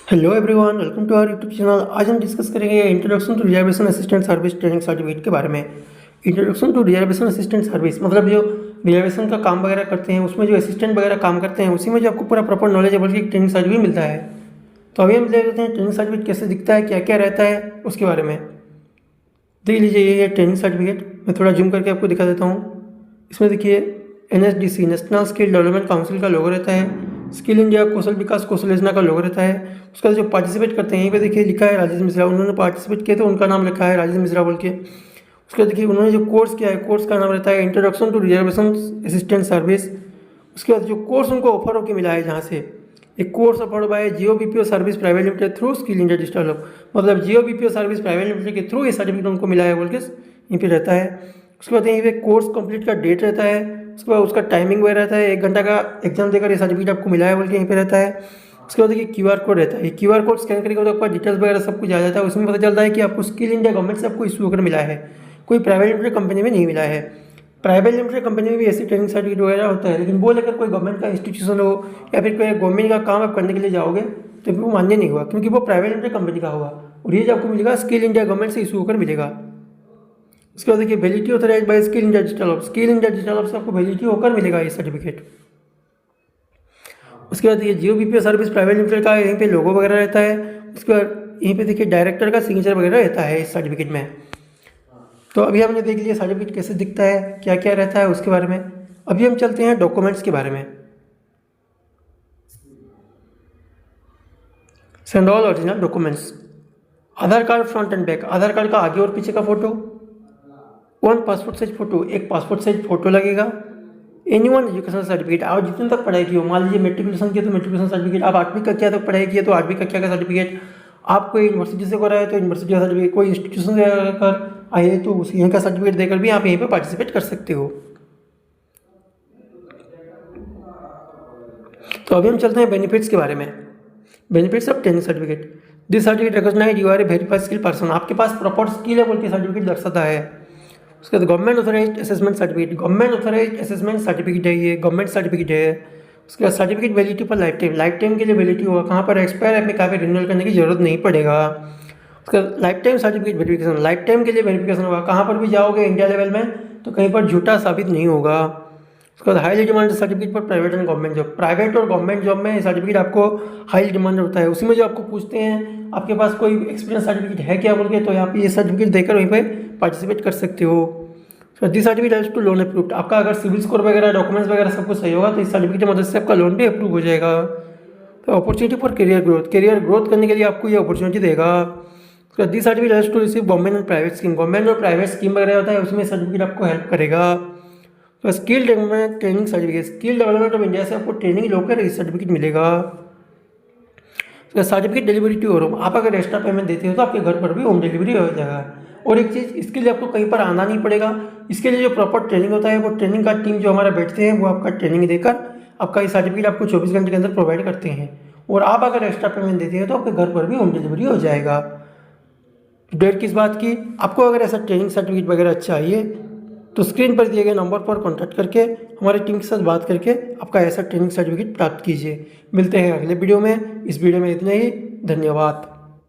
Hello everyone, welcome to our YouTube channel. आज हम discuss करेंगे introduction to reservation assistant service training certificate के बारे में। Introduction to reservation assistant service मतलब जो रिजर्वेशन का काम वगैरह करते हैं उसमें जो असिस्टेंट वगैरह काम करते हैं उसी में जो आपको पूरा प्रॉपर नॉलेज है बल्कि ट्रेनिंग सर्टिफिकेट मिलता है। तो अभी हम देख लेते हैं ट्रेनिंग सर्टिफिकेट कैसे दिखता है, क्या क्या रहता है उसके बारे में। देख लीजिए, ये है ट्रेनिंग सर्टिफिकेट। मैं थोड़ा जूम करके आपको दिखा देता हूँ। इसमें देखिए NSDC national skill development council का लोगो रहता है। स्किल इंडिया कौशल विकास कौशल योजना का लोगो रहता है। उसका जो पार्टिसिपेट करते हैं यहीं पे देखिए लिखा है राजेश मिश्रा। उन्होंने पार्टिसिपेट किया तो उनका नाम लिखा है राजेश मिश्रा बोल के। उसके बाद देखिए उन्होंने जो कोर्स किया है कोर्स का नाम रहता है introduction to reservation assistant service. उसके बाद जो कोर्स उनको ऑफर होकर मिला है जहाँ से एक कोर्स ऑफर हुआ है जियो BPO service private limited through skill India digital hub, मतलब जियो BPO सर्विस प्राइवेट लिमिटेड के थ्रू ये सर्टिफिकेट उनको मिला है बोल के यहीं पे रहता है। उसके बाद यहीं पे कोर्स कंप्लीट का डेट रहता है। उसके बाद उसका टाइमिंग वगैरह रहता है, 1 घंटा का एग्जाम देकर ये सर्टिफिकेट आपको मिला है बोल के यहीं पे रहता है। उसके बाद देखिए QR कोड रहता है। QR कोड स्कैन करके तो आपका डिटेल्स वगैरह सब कुछ आ जाता है। उसमें पता चलता है कि आपको स्किल इंडिया गवर्नमेंट से आपको इशू होकर मिला है, कोई प्राइवेट लिमिटेड कंपनी में नहीं मिला है। प्राइवेट लिमिटेड कंपनी में भी ऐसी ट्रेनिंग सर्टिफिकेट वगैरह होता है, लेकिन वो लेकर कोई गवर्नमेंट का इंस्टीट्यूशन हो या फिर कोई गवर्नमेंट का काम आप करने के लिए जाओगे तो फिर वो मान्य नहीं हुआ, क्योंकि वो प्राइवेट लिमिटेड कंपनी का होगा और ये जो आपको मिलेगा स्किल इंडिया गवर्नमेंट से इशू होकर मिलेगा। उसके बाद देखिए validity authorised bye skill India digital hub. Skill India digital hub से आपको वैलिडिटी होकर मिलेगा ये सर्टिफिकेट। उसके बाद ये जियो BPO सर्विस प्राइवेट लिमिटेड का यहीं पे लोगो वगैरह रहता है। उसके बाद यहीं पे देखिए डायरेक्टर का सिग्नेचर वगैरह रहता है इस सर्टिफिकेट में। तो अभी हमने देख लिया सर्टिफिकेट कैसे दिखता है, क्या क्या रहता है उसके बारे में। अभी हम चलते हैं डॉक्यूमेंट्स के बारे में। Send all original documents. आधार कार्ड फ्रंट एंड बैक, आधार कार्ड का आगे और पीछे का photo, 1 passport size photo, 1 passport size photo लगेगा। एनीवन एजुकेशन सर्टिफिकेट, आप जितने तक पढ़ाई की हो, मान लीजिए मेट्रिकुलेशन किया तो मेट्रिकुलेशन सर्टिफिकेट, आप 8वीं कक्षा तक पढ़ाई किए तो 8वीं कक्षा का सर्टिफिकेट, आप कोई यूनिवर्सिटी से कर रहे हैं तो यूनिवर्सिटी का सर्टिफिकेट, कोई इंस्टीट्यूशन से कर आए तो उस यहीं का सर्टिफिकेट देकर भी आप यहीं पर पार्टिसिपेट कर सकते हो। तो अभी हम चलते हैं बेनिफिट्स के बारे में। Benefits of training certificate. This certificate recognize you are a verified skill person, आपके पास प्रॉपर स्किल है बोल के सर्टिफिकेट दर्शाता है। उसके बाद government authorised assessment certificate, government authorised assessment certificate है, ये गवर्नमेंट सर्टिफिकेट है। उसके बाद सर्टिफिकेट वैलिडिटी पर लाइफ टाइम के लिए वैलिडिटी होगा, कहाँ पर एक्सपायर है, अपने कहाँ पर रिन्यूअल करने की जरूरत नहीं पड़ेगा। उसका life time certificate verification, life time के लिए वेरिफिकेशन होगा, कहाँ पर भी जाओगे इंडिया लेवल में तो कहीं पर झूठा साबित नहीं होगा। उसके बाद highly demand certificate for private and government job, private और गवर्नमेंट जॉब में सर्टिफिकेट आपको हाईली डिमांड होता है। उसी में जो आपको पूछते हैं आपके पास कोई एक्सपीरियंस सर्टिफिकेट है क्या बोल के, तो यहाँ पे ये सर्टिफिकेट देकर वहीं पे पार्टिसिपेट कर सकते हो। This certificate helps to loan approved, आपका अगर सिविल स्कोर वगैरह डॉक्यूमेंट्स वगैरह सब कुछ सही होगा तो इस सर्टिफिकेट की मदद से आपका लोन भी अप्रूव हो जाएगा। तो opportunity for career growth, career growth करने के लिए आपको ये अपॉर्चुनिटी देगा। This certificate helps to receive government and private scheme, government और प्राइवेट स्कीम वगैरह होता है उसमें सर्टिफिकेट आपको हेल्प करेगा। तो skill development training certificate, skill development of India से आपको ट्रेनिंग लोकर सर्टिफिकेट मिलेगा। Certificate delivery to your home, आप अगर एक्स्ट्रा पेमेंट देते हो तो आपके घर पर भी होम डिलीवरी हो जाएगा। और एक चीज़, इसके लिए आपको कहीं पर आना नहीं पड़ेगा, इसके लिए जो प्रॉपर ट्रेनिंग होता है वो ट्रेनिंग का टीम जो हमारा बैठते हैं वो आपका ट्रेनिंग देकर आपका ये सर्टिफिकेट आपको 24 घंटे के अंदर प्रोवाइड करते हैं। और आप अगर एक्स्ट्रा पेमेंट देते हैं तो आपके घर पर भी होम डिलीवरी हो जाएगा। डेट किस बात की, आपको अगर ऐसा ट्रेनिंग सर्टिफिकेट वगैरह चाहिए तो स्क्रीन पर दिए गए नंबर पर कॉन्टैक्ट करके हमारी टीम के साथ बात करके आपका ऐसा ट्रेनिंग सर्टिफिकेट प्राप्त कीजिए। मिलते हैं अगले वीडियो में। इस वीडियो में इतना ही, धन्यवाद।